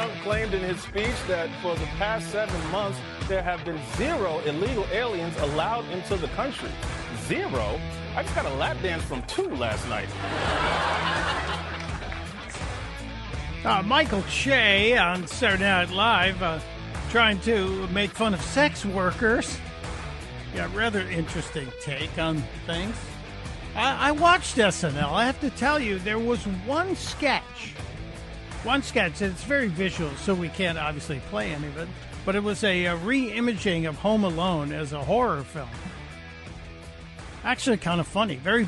Trump claimed in his speech that for the past 7 months, there have been 0 illegal aliens allowed into the country. 0? I just got a lap dance from 2 last night. Michael Che on Saturday Night Live trying to make fun of sex workers. Yeah, rather interesting take on things. I watched SNL. I have to tell you, there was one sketch. And it's very visual, so we can't obviously play any of it. But it was a re-imaging of Home Alone as a horror film. Actually kind of funny. Very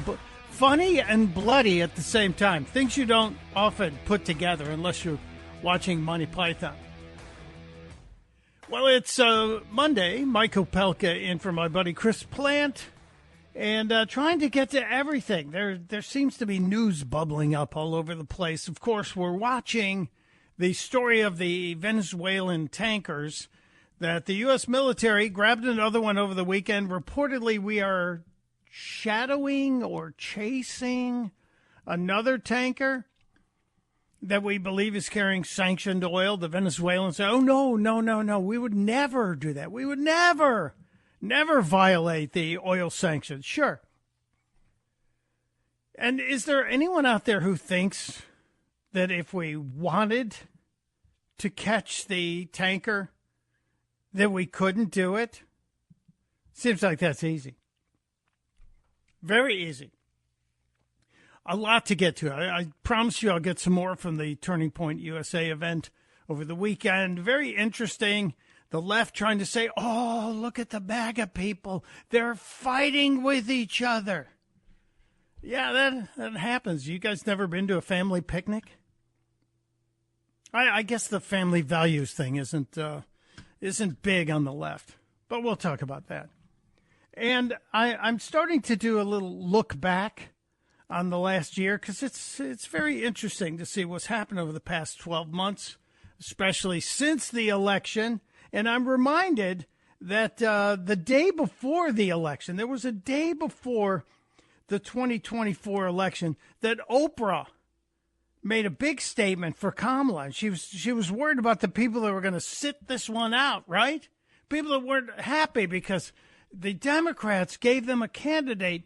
funny and bloody at the same time. Things you don't often put together unless you're watching Monty Python. Well, it's Monday. Mike Opelka in for my buddy Chris Plant. And trying to get to everything. There seems to be news bubbling up all over the place. Of course, we're watching the story of the Venezuelan tankers that the U.S. military grabbed another one over the weekend. Reportedly, we are shadowing or chasing another tanker that we believe is carrying sanctioned oil. The Venezuelans say, oh, no. We would never do that. We would never violate the oil sanctions. Sure. And is there anyone out there who thinks that if we wanted to catch the tanker, that we couldn't do it? Seems like that's easy. Very easy. A lot to get to. I promise you I'll get some more from the Turning Point USA event over the weekend. Very interesting. The left trying to say, oh, look at the MAGA people. They're fighting with each other. Yeah, that happens. You guys never been to a family picnic? I guess the family values thing isn't big on the left, but we'll talk about that. And I'm starting to do a little look back on the last year because it's very interesting to see what's happened over the past 12 months, especially since the election. And I'm reminded that the day before the election, there was a day before the 2024 election, that Oprah made a big statement for Kamala. And she was worried about the people that were going to sit this one out, right? People that weren't happy because the Democrats gave them a candidate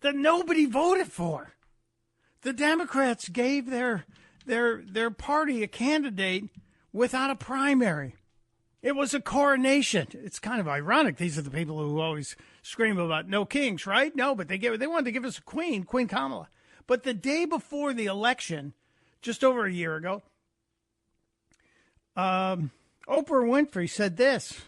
that nobody voted for. The Democrats gave their party a candidate without a primary. It was a coronation. It's kind of ironic. These are the people who always scream about no kings, right? No, but they wanted to give us a queen, Queen Kamala. But the day before the election, just over a year ago, Oprah Winfrey said this.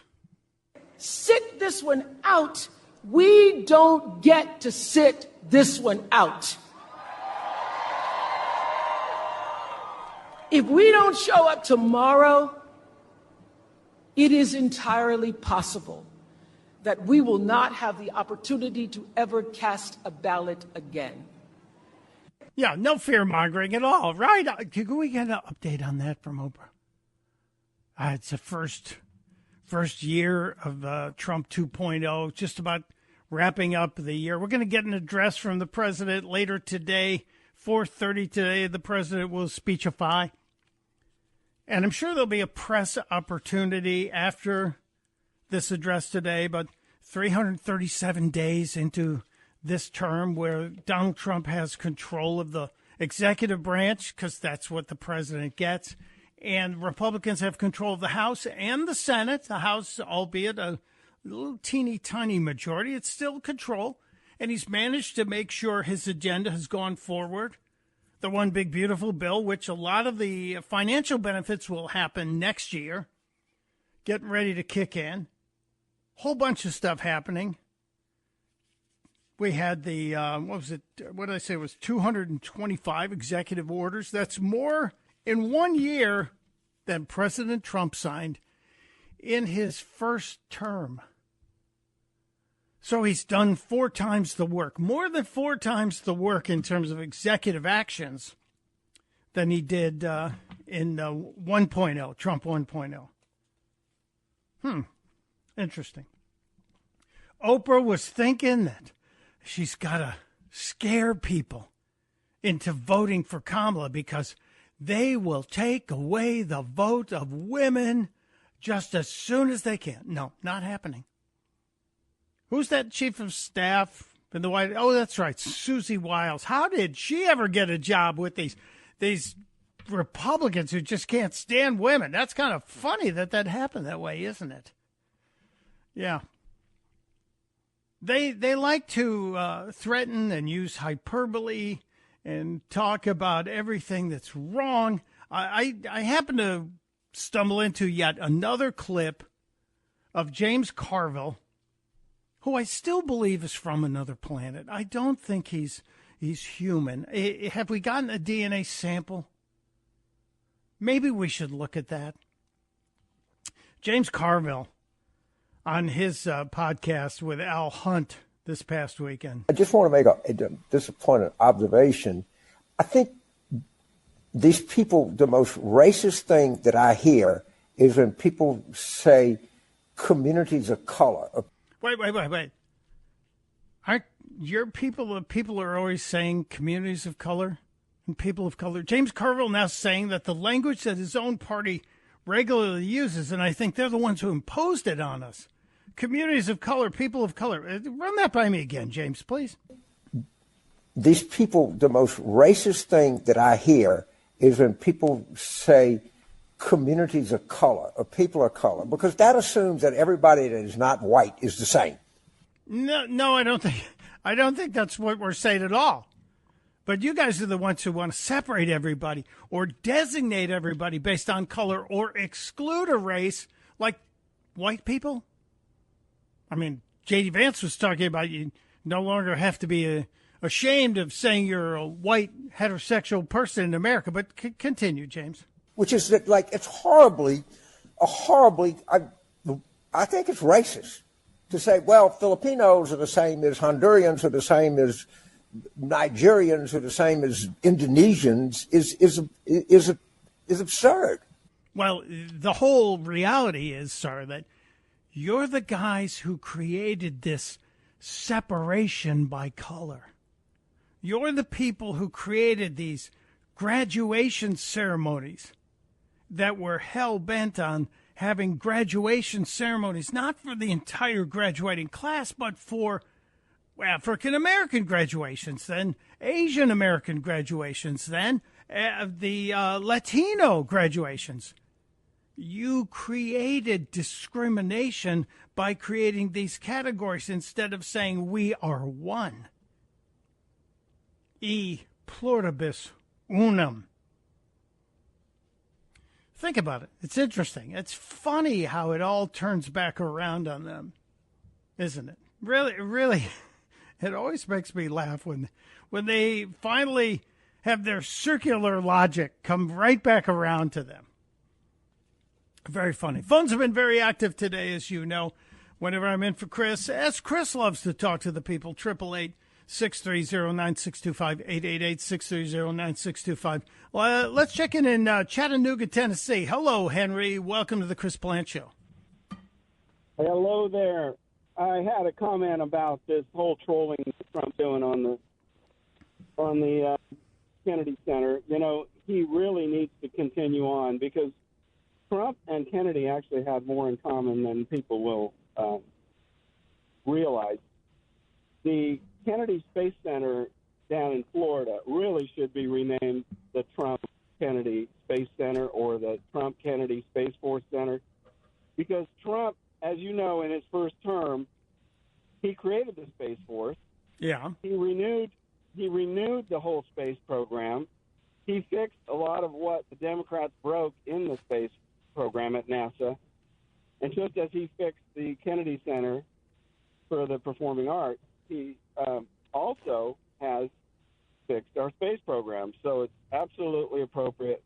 Sit this one out. We don't get to sit this one out. If we don't show up tomorrow, it is entirely possible that we will not have the opportunity to ever cast a ballot again. Yeah, no fear-mongering at all, right? Can we get an update on that from Oprah? It's the first year of Trump 2.0, just about wrapping up the year. We're going to get an address from the president later today, 4:30 today. The president will speechify. And I'm sure there'll be a press opportunity after this address today, but 337 days into this term where Donald Trump has control of the executive branch, because that's what the president gets, and Republicans have control of the House and the Senate. The House, albeit a little teeny tiny majority, it's still control, and he's managed to make sure his agenda has gone forward. The one big beautiful bill, which a lot of the financial benefits will happen next year, getting ready to kick in. Whole bunch of stuff happening. We had the, what did I say, it was 225 executive orders. That's more in 1 year than President Trump signed in his first term. So he's done 4 times the work, more than 4 times the work in terms of executive actions than he did in 1.0, Trump 1.0. Interesting. Oprah was thinking that she's got to scare people into voting for Kamala because they will take away the vote of women just as soon as they can. No, not happening. Who's that chief of staff in the White House? Oh, that's right, Susie Wiles. How did she ever get a job with these Republicans who just can't stand women? That's kind of funny that happened that way, isn't it? Yeah. They like to threaten and use hyperbole and talk about everything that's wrong. I happen to stumble into yet another clip of James Carville, who I still believe is from another planet. I don't think he's human. Have we gotten a DNA sample? Maybe we should look at that. James Carville on his podcast with Al Hunt this past weekend. I just want to make a disappointing observation. I think these people, the most racist thing that I hear is when people say communities of color. Wait. Aren't your people, the people are always saying communities of color and people of color? James Carville now saying that the language that his own party regularly uses, and I think they're the ones who imposed it on us. Communities of color, people of color. Run that by me again, James, please. These people, the most racist thing that I hear is when people say communities of color or people of color, because that assumes that everybody that is not white is the same. No, I don't think that's what we're saying at all. But you guys are the ones who want to separate everybody or designate everybody based on color or exclude a race like white people. I mean, J.D. Vance was talking about you no longer have to be ashamed of saying you're a white heterosexual person in America. But continue, James. Which is that, like, it's horribly, I think it's racist to say, well, Filipinos are the same as Hondurans, are the same as Nigerians, are the same as Indonesians is absurd. Well, the whole reality is, sir, that you're the guys who created this separation by color. You're the people who created these graduation ceremonies that were hell-bent on having graduation ceremonies, not for the entire graduating class, but for African-American graduations, then Asian-American graduations, then the Latino graduations. You created discrimination by creating these categories instead of saying we are one. E pluribus unum. Think about it. It's interesting. It's funny how it all turns back around on them, isn't it? Really, it always makes me laugh when they finally have their circular logic come right back around to them. Very funny. Phones have been very active today, as you know. Whenever I'm in for Chris, as Chris loves to talk to the people, 888-630-9625, 888-630-9625. Let's check in Chattanooga, Tennessee. Hello, Henry. Welcome to the Chris Plant Show. Hello there. I had a comment about this whole trolling Trump doing on the Kennedy Center. You know, he really needs to continue on because Trump and Kennedy actually have more in common than people will realize. The Kennedy Space Center down in Florida really should be renamed the Trump-Kennedy Space Center or the Trump-Kennedy Space Force Center because Trump, as you know, in his first term, he created the Space Force. Yeah. He renewed the whole space program. He fixed a lot of what the Democrats broke in the space program at NASA. And just as he fixed the Kennedy Center for the performing arts, he also has fixed our space program. So it's absolutely appropriate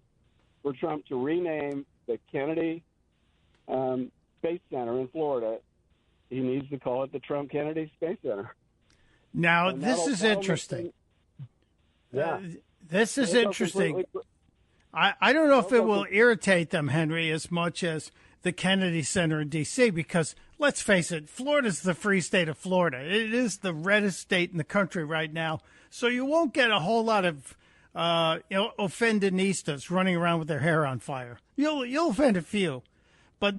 for Trump to rename the Kennedy Space Center in Florida. He needs to call it the Trump Kennedy Space Center. Now, this is interesting. This is interesting. I don't know if it will irritate them, Henry, as much as the Kennedy Center in D.C., because let's face it, Florida's the free state of Florida. It is the reddest state in the country right now, so you won't get a whole lot of offendinistas running around with their hair on fire. You'll offend a few, but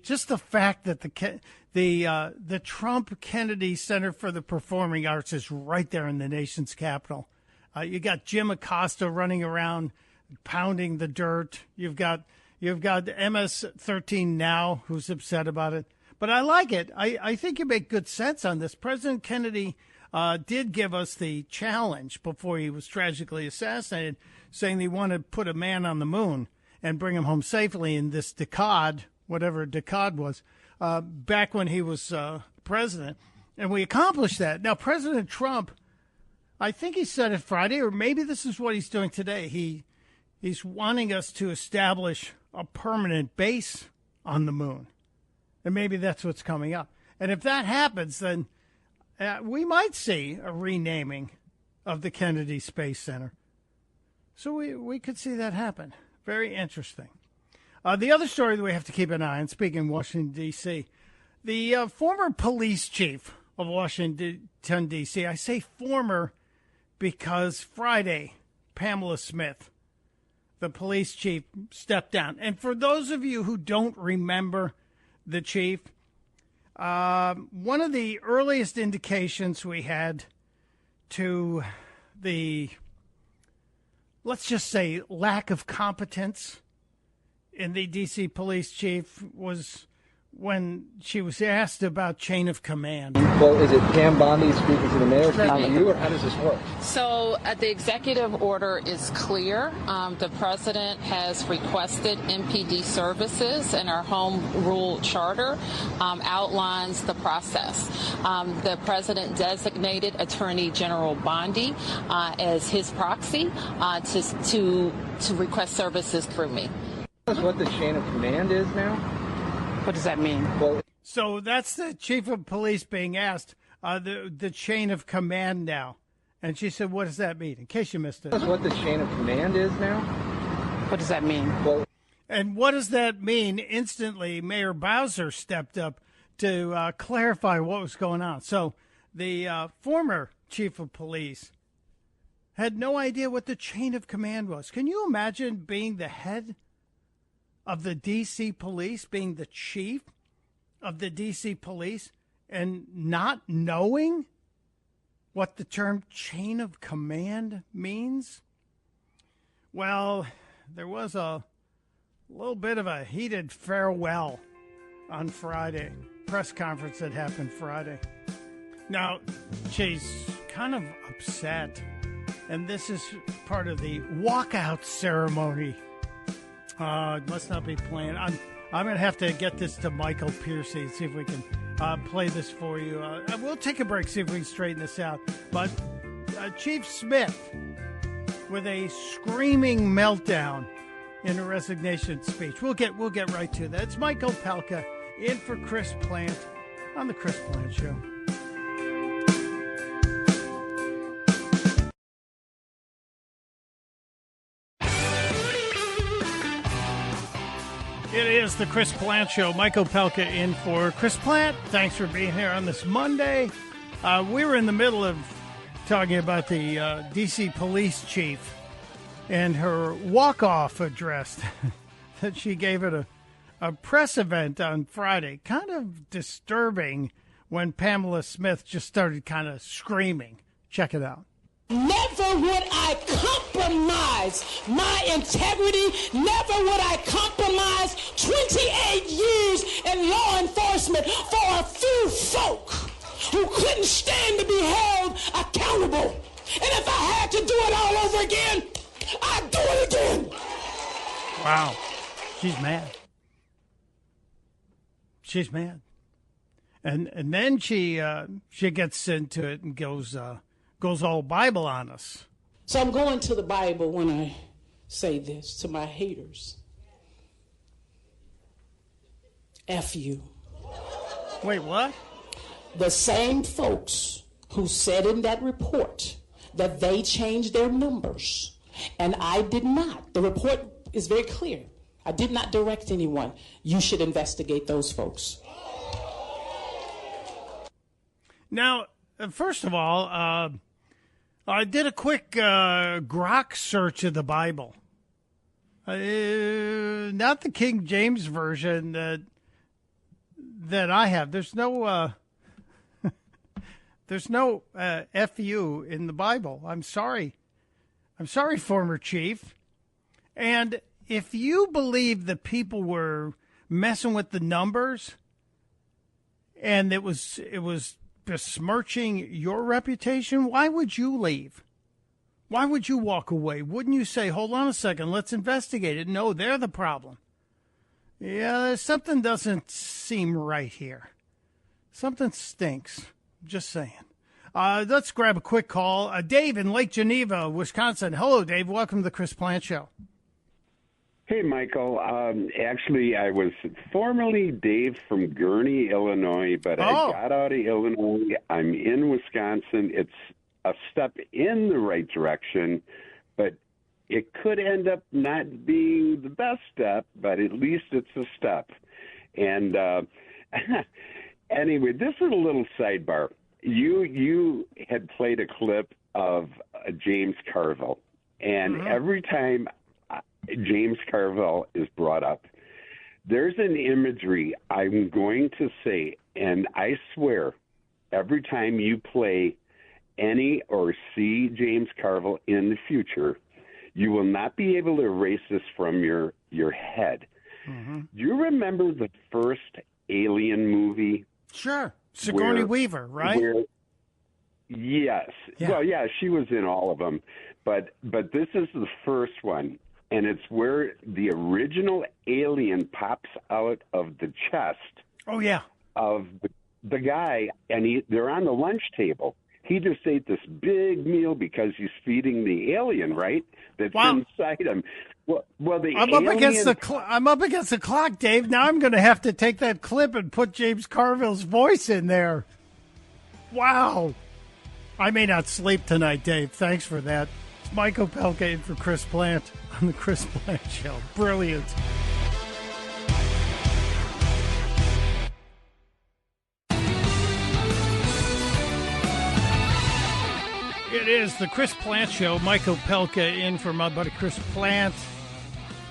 just the fact that the Trump Kennedy Center for the Performing Arts is right there in the nation's capital. You got Jim Acosta running around pounding the dirt. You've got MS-13 now, who's upset about it. But I like it. I think you make good sense on this. President Kennedy did give us the challenge before he was tragically assassinated, saying he wanted to put a man on the moon and bring him home safely in this decade, whatever decade was, back when he was president. And we accomplished that. Now, President Trump, I think he said it Friday, or maybe this is what he's doing today. He's wanting us to establish a permanent base on the moon. And maybe that's what's coming up. And if that happens, then we might see a renaming of the Kennedy Space Center. So we could see that happen. Very interesting. The other story that we have to keep an eye on, speaking of Washington, D.C., the former police chief of Washington, D.C., I say former because Friday, Pamela Smith, the police chief, stepped down. And for those of you who don't remember the chief, one of the earliest indications we had to the, let's just say, lack of competence in the D.C. police chief was when she was asked about chain of command. Well, is it Pam Bondi speaking to the mayor, speaking to you, or how does this work? So the executive order is clear. The president has requested MPD services, and our home rule charter outlines the process. The president designated Attorney General Bondi as his proxy to request services through me. That's what the chain of command is now? What does that mean? Well, so that's the chief of police being asked the chain of command now. And she said, what does that mean? In case you missed it. That's what the chain of command is now? What does that mean? Well, and what does that mean? Instantly, Mayor Bowser stepped up to clarify what was going on. So the former chief of police had no idea what the chain of command was. Can you imagine being the head of the D.C. police, being the chief of the D.C. police, and not knowing what the term chain of command means? Well, there was a little bit of a heated farewell on Friday, press conference that happened Friday. Now, she's kind of upset, and this is part of the walkout ceremony. It must not be playing. I'm going to have to get this to Michael Piercy, see if we can play this for you. We'll take a break, see if we can straighten this out. But Chief Smith, with a screaming meltdown in a resignation speech. We'll get right to that. It's Mike Opelka in for Chris Plant on the Chris Plant Show. It is the Chris Plant Show. Mike Opelka in for Chris Plant. Thanks for being here on this Monday. We were in the middle of talking about the D.C. police chief and her walk-off address that she gave at a press event on Friday. Kind of disturbing when Pamela Smith just started kind of screaming. Check it out. Never would I compromise my integrity. Never would I compromise 28 years in law enforcement for a few folk who couldn't stand to be held accountable. And if I had to do it all over again, I'd do it again. Wow. She's mad. She's mad. And then she gets into it and goes all Bible on us. So I'm going to the Bible when I say this to my haters. F you. Wait, what? The same folks who said in that report that they changed their numbers, and I did not. The report is very clear. I did not direct anyone. You should investigate those folks. Now, first of all, I did a quick grok search of the Bible. Not the King James version that I have. There's no FU in the Bible. I'm sorry. I'm sorry, former chief. And if you believe that people were messing with the numbers and it was besmirching your reputation, why would you leave? Why would you walk away? Wouldn't you say, hold on a second, let's investigate it? No, they're the problem. Yeah, something doesn't seem right here. Something stinks. Just saying. Let's grab a quick call. Dave in Lake Geneva, Wisconsin. Hello, Dave. Welcome to the Chris Plant Show. Hey, Michael. Actually, I was formerly Dave from Gurnee, Illinois, but I got out of Illinois. I'm in Wisconsin. It's a step in the right direction, but it could end up not being the best step, but at least it's a step. And anyway, this is a little sidebar. You had played a clip of James Carville, and every time James Carville is brought up, there's an imagery I'm going to say, and I swear every time you play any or see James Carville in the future, you will not be able to erase this from your head. Do you remember the first Alien movie? Sure. Sigourney Weaver, right? Yes. Yeah. Well, yeah, she was in all of them. But this is the first one, and it's where the original alien pops out of the chest of the guy, and they're on the lunch table. He just ate this big meal because he's feeding the alien, right? That's inside him. Well, I'm up against the clock, Dave. Now I'm going to have to take that clip and put James Carville's voice in there. Wow. I may not sleep tonight, Dave. Thanks for that. It's Mike Opelka in for Chris Plant on the Chris Plant Show. Brilliant. It is the Chris Plant Show. Mike Opelka in for my buddy Chris Plant.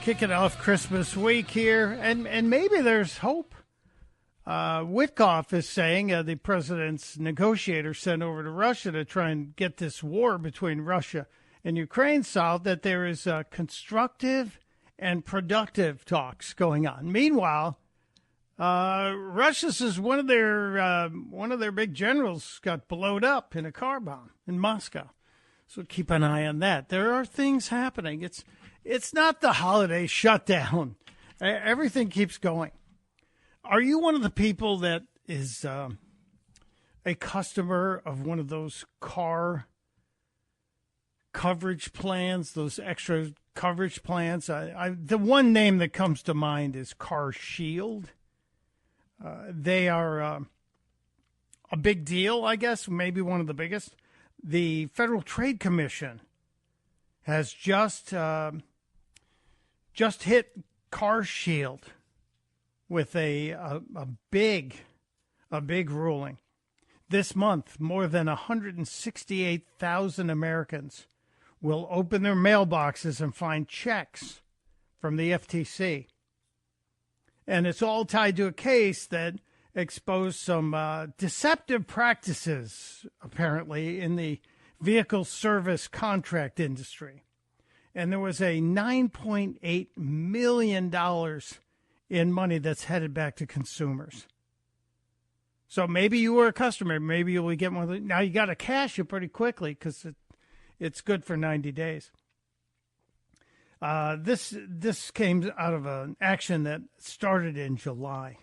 Kicking off Christmas week here. And maybe there's hope. Witkoff is saying the president's negotiator sent over to Russia to try and get this war between Russia and Ukraine solved, that there is constructive and productive talks going on. Meanwhile, Russia says one of their big generals got blown up in a car bomb in Moscow. So keep an eye on that. There are things happening. It's not the holiday shutdown. Everything keeps going. Are you one of the people that is a customer of one of those car coverage plans, those extra coverage plans? The one name that comes to mind is Car Shield. They are a big deal, I guess, maybe one of the biggest. The Federal Trade Commission has just hit Car Shield with a big ruling. This month, more than 168,000 Americans will open their mailboxes and find checks from the FTC. And it's all tied to a case that exposed some deceptive practices, apparently, in the vehicle service contract industry. And there was a $9.8 million in money that's headed back to consumers. So maybe you were a customer. Maybe you'll get one of the, now you got to cash it pretty quickly because it's good for 90 days. This came out of an action that started in July.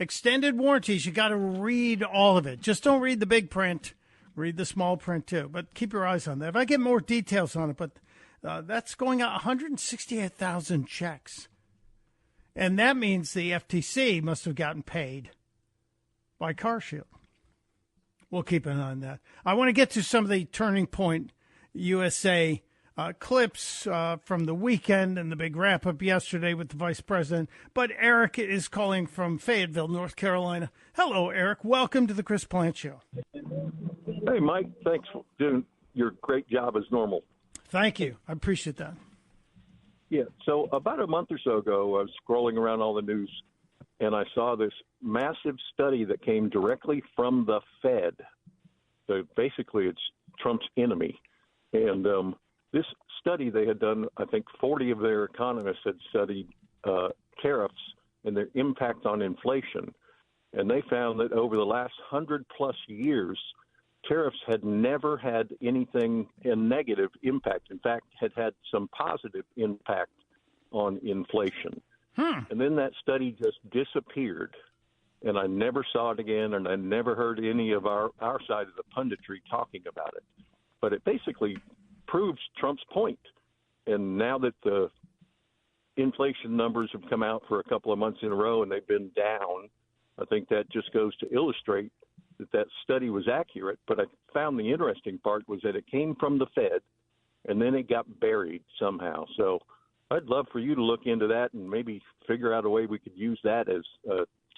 Extended warranties, you got to read all of it. Just don't read the big print. Read the small print too. But keep your eyes on that. If I get more details on it, but that's going out 168,000 checks. And that means the FTC must have gotten paid by CarShield. We'll keep an eye on that. I want to get to some of the Turning Point USA clips from the weekend and the big wrap-up yesterday with the vice president. But Eric is calling from Fayetteville, North Carolina. Hello, Eric. Welcome to the Chris Plant Show. Hey, Mike. Thanks for your great job as normal. Thank you. I appreciate that. Yeah. So about a month or so ago, I was scrolling around all the news, and I saw this massive study that came directly from the Fed. So basically, it's Trump's enemy. And this study they had done, I think 40 of their economists had studied tariffs and their impact on inflation. And they found that over the last 100-plus years, tariffs had never had anything a negative impact. In fact, had some positive impact on inflation. And then that study just disappeared, and I never saw it again, and I never heard any of our side of the punditry talking about it. But it basically proves Trump's point. And now that the inflation numbers have come out for a couple of months in a row and they've been down, I think that just goes to illustrate that study was accurate. But I found the interesting part was that it came from the Fed, and then it got buried somehow. So I'd love for you to look into that and maybe figure out a way we could use that as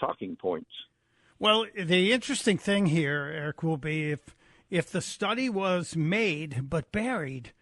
talking points. Well, the interesting thing here, Eric, will be if the study was made but buried,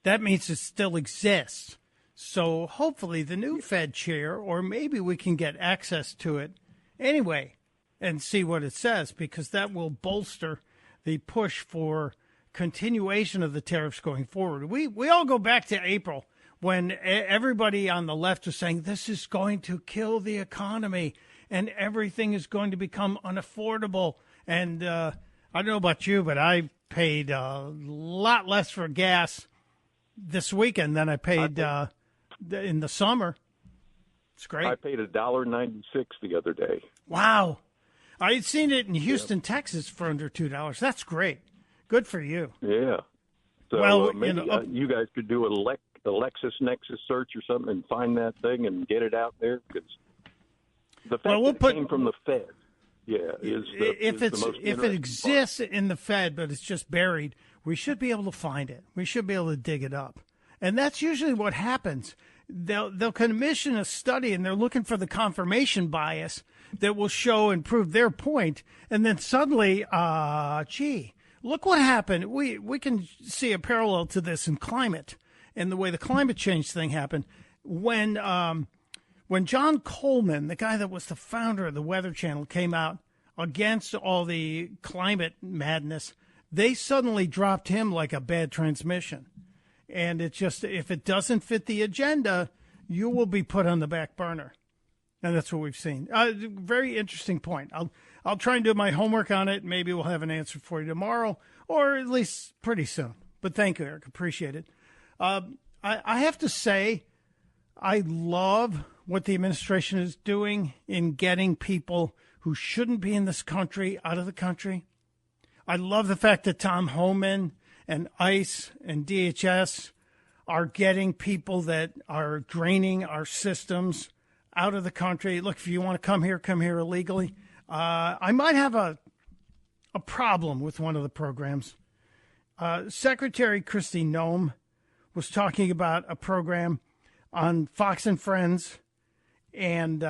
that means it still exists. So hopefully the new Fed chair, or maybe we can get access to it anyway and see what it says, because that will bolster the push for continuation of the tariffs going forward. We all go back to April when everybody on the left was saying this is going to kill the economy and everything is going to become unaffordable. And I don't know about you, but I paid a lot less for gas this weekend than I paid in the summer. It's great. I paid $1.96 the other day. Wow. I had seen it in Houston, Texas for under $2. That's great. Good for you. Yeah. So well, maybe you guys could do a Lexus Nexus search or something and find that thing and get it out there, because the fact that it came from the Fed, is the most if it exists in the Fed, but it's just buried, we should be able to find it. We should be able to dig it up, and that's usually what happens. They'll commission a study, and they're looking for the confirmation bias that will show and prove their point, and then suddenly, look what happened. We can see a parallel to this in climate and the way the climate change thing happened. When John Coleman, the guy that was the founder of the Weather Channel, came out against all the climate madness, they suddenly dropped him like a bad transmission. And it's just, if it doesn't fit the agenda, you will be put on the back burner. And that's what we've seen. Very interesting point. I'll try and do my homework on it. Maybe we'll have an answer for you tomorrow, or at least pretty soon. But thank you, Eric. Appreciate it. I have to say, I love what the administration is doing in getting people who shouldn't be in this country out of the country. I love the fact that Tom Homan and ICE and DHS are getting people that are draining our systems out of the country. Look, if you want to come here illegally. I might have a problem with one of the programs. Secretary Kristi Noem was talking about a program on Fox and Friends, and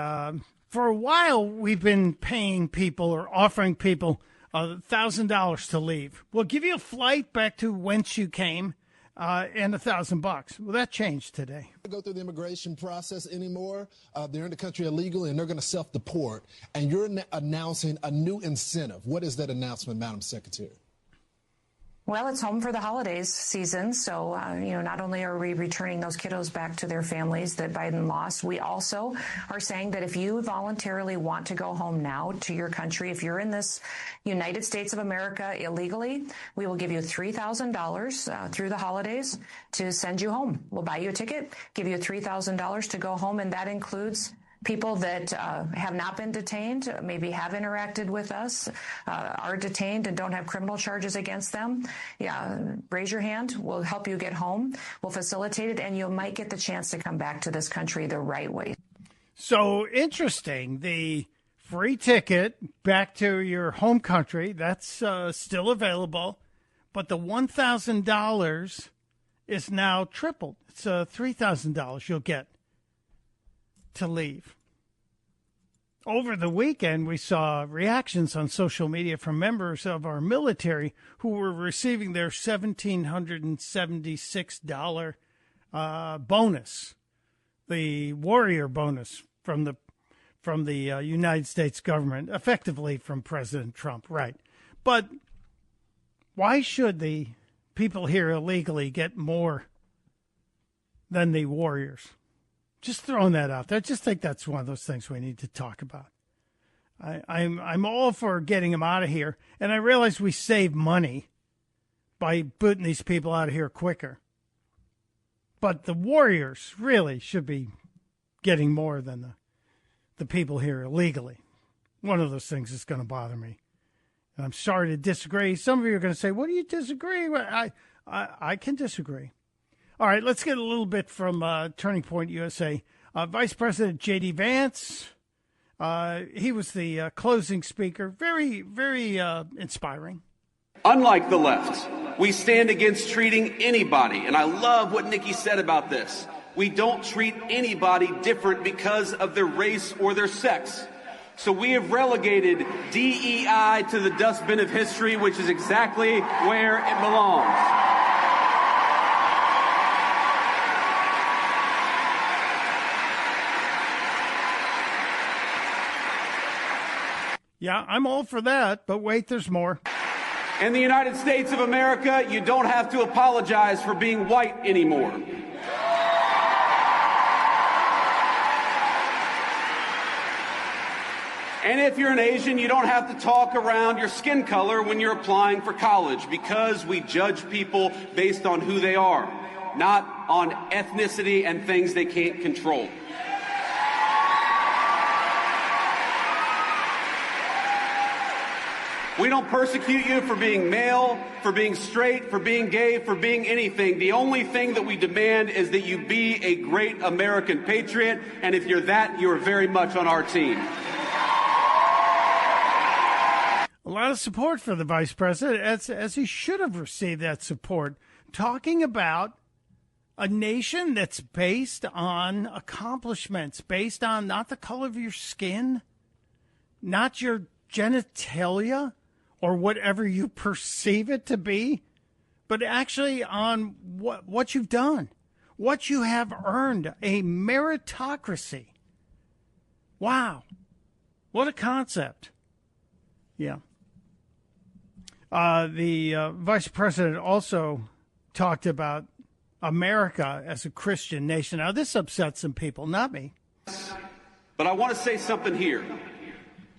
for a while we've been paying people or offering people $1,000 to leave. We'll give you a flight back to whence you came and $1,000. Well, that changed today. Go through the immigration process anymore. They're in the country illegally, and they're going to self-deport. And you're announcing a new incentive. What is that announcement, Madam Secretary? Well, it's home for the holidays season. So, not only are we returning those kiddos back to their families that Biden lost, we also are saying that if you voluntarily want to go home now to your country, if you're in this United States of America illegally, we will give you $3,000 through the holidays to send you home. We'll buy you a ticket, give you $3,000 to go home, and that includes people that have not been detained, maybe have interacted with us, are detained and don't have criminal charges against them. Raise your hand. We'll help you get home. We'll facilitate it, and you might get the chance to come back to this country the right way. So interesting. The free ticket back to your home country, that's still available, but the $1,000 is now tripled. It's $3,000 you'll get to leave. over the weekend, we saw reactions on social media from members of our military who were receiving their $1,776 bonus, the warrior bonus from the United States government, effectively from President Trump, right? But why should the people here illegally get more than the warriors? Just throwing that out there. I just think that's one of those things we need to talk about. I'm all for getting them out of here, and I realize we save money by booting these people out of here quicker. But the warriors really should be getting more than the people here illegally. One of those things is going to bother me. And I'm sorry to disagree. Some of you are going to say, what do you disagree with? I can disagree. All right, let's get a little bit from Turning Point USA. Vice President J.D. Vance, he was the closing speaker. Very, very inspiring. Unlike the left, we stand against treating anybody, and I love what Nikki said about this. We don't treat anybody different because of their race or their sex. So we have relegated DEI to the dustbin of history, which is exactly where it belongs. Yeah, I'm all for that, but wait, there's more. In the United States of America, you don't have to apologize for being white anymore. And if you're an Asian, you don't have to talk around your skin color when you're applying for college, because we judge people based on who they are, not on ethnicity and things they can't control. We don't persecute you for being male, for being straight, for being gay, for being anything. The only thing that we demand is that you be a great American patriot, and if you're that, you're very much on our team. A lot of support for the vice president, as he should have received that support, talking about a nation that's based on accomplishments, based on not the color of your skin, not your genitalia, or whatever you perceive it to be, but actually on what you've done, what you have earned, a meritocracy. Wow. What a concept. Yeah. The vice president also talked about America as a Christian nation. Now, this upsets some people, not me. But I want to say something here.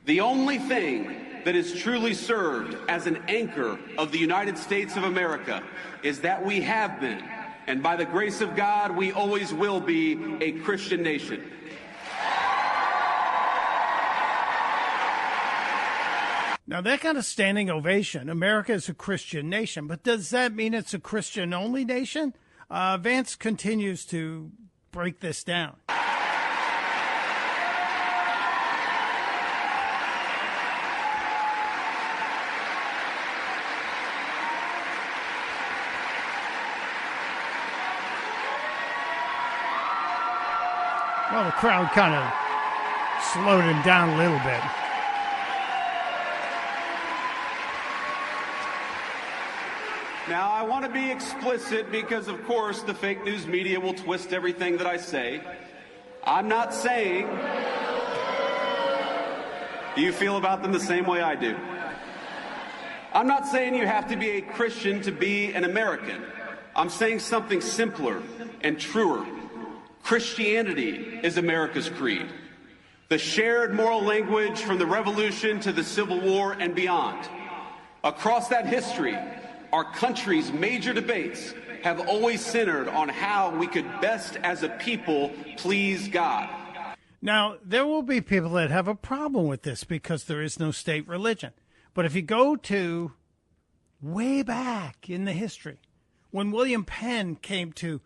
The only thing that has truly served as an anchor of the United States of America is that we have been, and by the grace of God, we always will be, a Christian nation. Now, that kind of standing ovation, America is a Christian nation, but does that mean it's a Christian-only nation? Vance continues to break this down. Well, the crowd kind of slowed him down a little bit. Now, I want to be explicit because, of course, the fake news media will twist everything that I say. I'm not saying... Do you feel about them the same way I do? I'm not saying you have to be a Christian to be an American. I'm saying something simpler and truer. Christianity is America's creed. The shared moral language from the Revolution to the Civil War and beyond. Across that history, our country's major debates have always centered on how we could best as a people please God. Now, there will be people that have a problem with this because there is no state religion. But if you go to way back in the history, when William Penn came to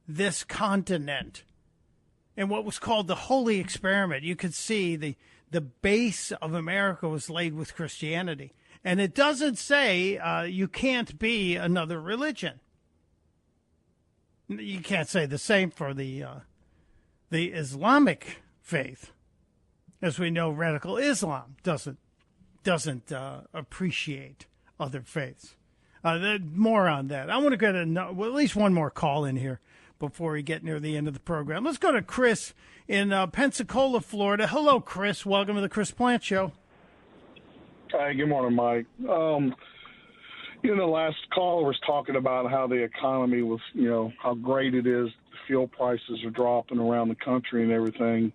this continent and what was called the Holy Experiment, you could see the base of America was laid with Christianity. And it doesn't say you can't be another religion. You can't say the same for the Islamic faith. as we know, radical Islam doesn't appreciate other faiths. More on that. I want to get at least one more call in here before we get near the end of the program. Let's go to Chris in Pensacola, Florida. Hello, Chris. Welcome to the Chris Plant Show. Hi, good morning, Mike. The last caller was talking about how the economy was, how great it is. The fuel prices are dropping around the country and everything.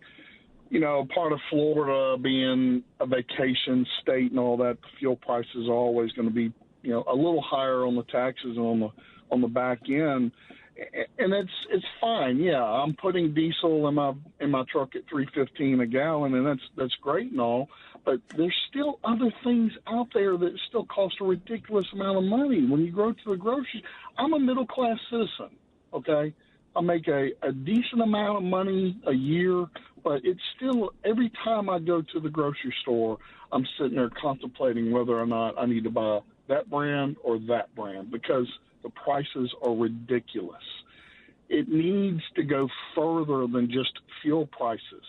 Part of Florida being a vacation state and all that, the fuel prices are always going to be, a little higher on the taxes and on the back end. And it's fine. Yeah, I'm putting diesel in my truck at $3.15 a gallon, and that's great and all. But there's still other things out there that still cost a ridiculous amount of money. When you go to the grocery, I'm a middle class citizen. Okay, I make a decent amount of money a year, but it's still every time I go to the grocery store, I'm sitting there contemplating whether or not I need to buy that brand or that brand because the prices are ridiculous. It needs to go further than just fuel prices.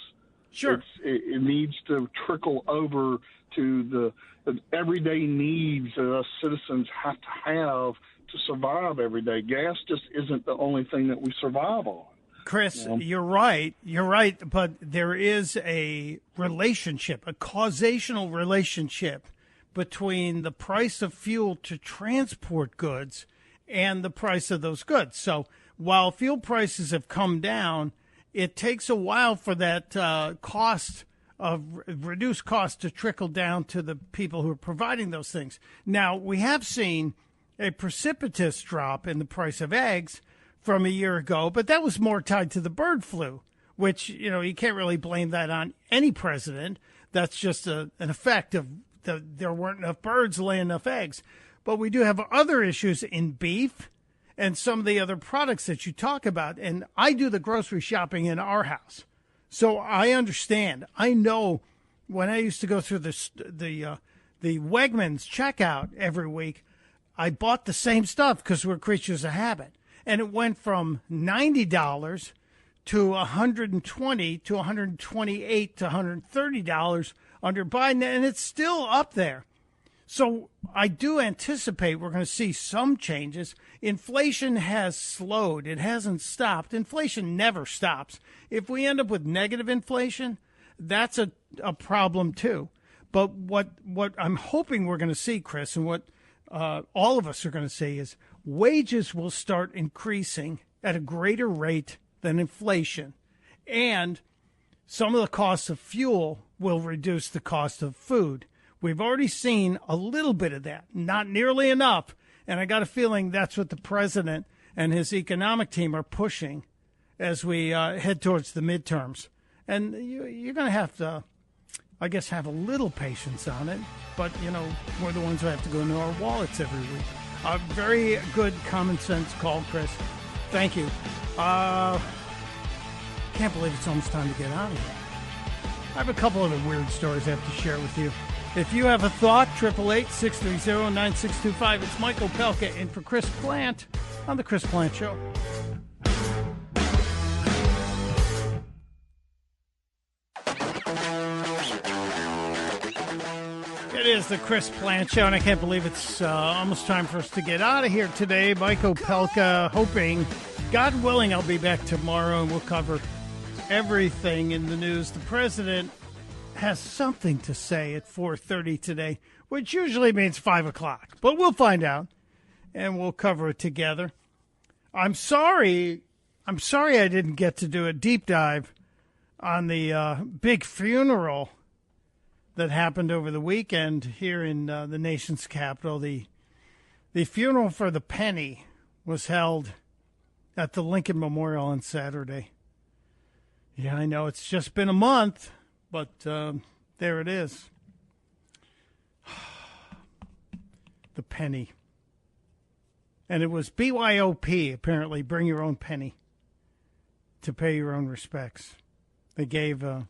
Sure. It needs to trickle over to the everyday needs that us citizens have to have to survive every day. Gas just isn't the only thing that we survive on. Chris, you're right. You're right. But there is a relationship, a causational relationship between the price of fuel to transport goods and the price of those goods. So while fuel prices have come down, it takes a while for that reduced cost to trickle down to the people who are providing those things. Now, we have seen a precipitous drop in the price of eggs from a year ago, but that was more tied to the bird flu, which, you can't really blame that on any president. That's just an effect of there weren't enough birds laying enough eggs. But we do have other issues in beef and some of the other products that you talk about. And I do the grocery shopping in our house. So I understand. I know when I used to go through the Wegmans checkout every week, I bought the same stuff because we're creatures of habit. And it went from $90 to $120 to $128 to $130 under Biden, and it's still up there. So I do anticipate we're going to see some changes. Inflation has slowed. It hasn't stopped. Inflation never stops. If we end up with negative inflation, that's a problem too. But what I'm hoping we're going to see, Chris, and what all of us are going to see is wages will start increasing at a greater rate than inflation. And some of the costs of fuel will reduce the cost of food. We've already seen a little bit of that, not nearly enough. And I got a feeling that's what the president and his economic team are pushing as we head towards the midterms. And you're going to have to, I guess, have a little patience on it. But, we're the ones who have to go into our wallets every week. A very good common sense call, Chris. Thank you. Can't believe it's almost time to get out of here. I have a couple of weird stories I have to share with you. If you have a thought, 888-630-9625. It's Mike Opelka in for Chris Plant on The Chris Plant Show. It is The Chris Plant Show, and I can't believe it's almost time for us to get out of here today. Mike Opelka, hoping, God willing, I'll be back tomorrow, and we'll cover everything in the news. The president has something to say at 4:30 today, which usually means 5 o'clock. But we'll find out, and we'll cover it together. I'm sorry I didn't get to do a deep dive on the big funeral that happened over the weekend here in the nation's capital. The funeral for the penny was held at the Lincoln Memorial on Saturday. Yeah, I know it's just been a month, but there it is. The penny. And it was BYOP, apparently, bring your own penny to pay your own respects. They gave a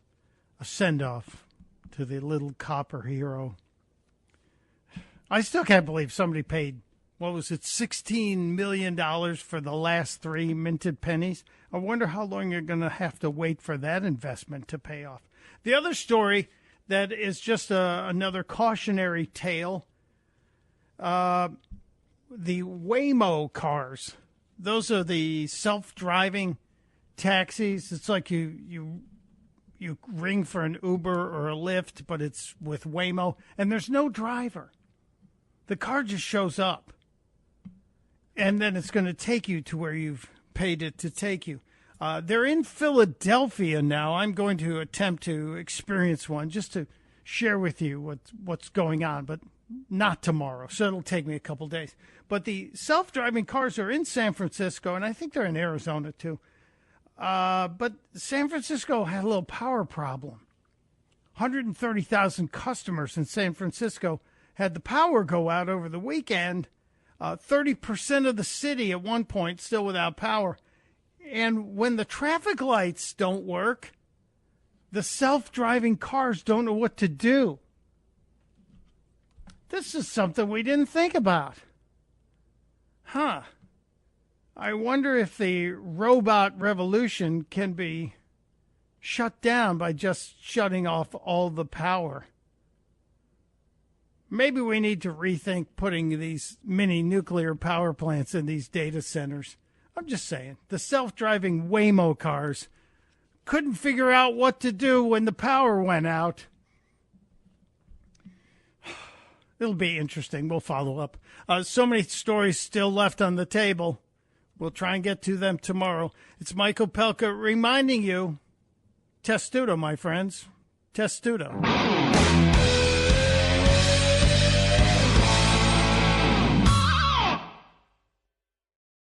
send-off to the little copper hero. I still can't believe somebody paid what was it, $16 million for the last 3 minted pennies. I wonder how long you're going to have to wait for that investment to pay off. The other story that is just another cautionary tale, the Waymo cars. Those are the self-driving taxis. It's like you ring for an Uber or a Lyft, but it's with Waymo, and there's no driver. The car just shows up, and then it's going to take you to where you've paid it to take you. They're in Philadelphia now. I'm going to attempt to experience one just to share with you what's going on, but not tomorrow, so it'll take me a couple days. But the self-driving cars are in San Francisco, and I think they're in Arizona too. But San Francisco had a little power problem. 130,000 customers in San Francisco had the power go out over the weekend. 30% of the city at one point still without power. And when the traffic lights don't work, the self-driving cars don't know what to do. This is something we didn't think about. Huh. I wonder if the robot revolution can be shut down by just shutting off all the power. Maybe we need to rethink putting these mini nuclear power plants in these data centers. I'm just saying, the self-driving Waymo cars couldn't figure out what to do when the power went out. It'll be interesting. We'll follow up. So many stories still left on the table. We'll try and get to them tomorrow. It's Mike Opelka reminding you, testudo, my friends. Testudo.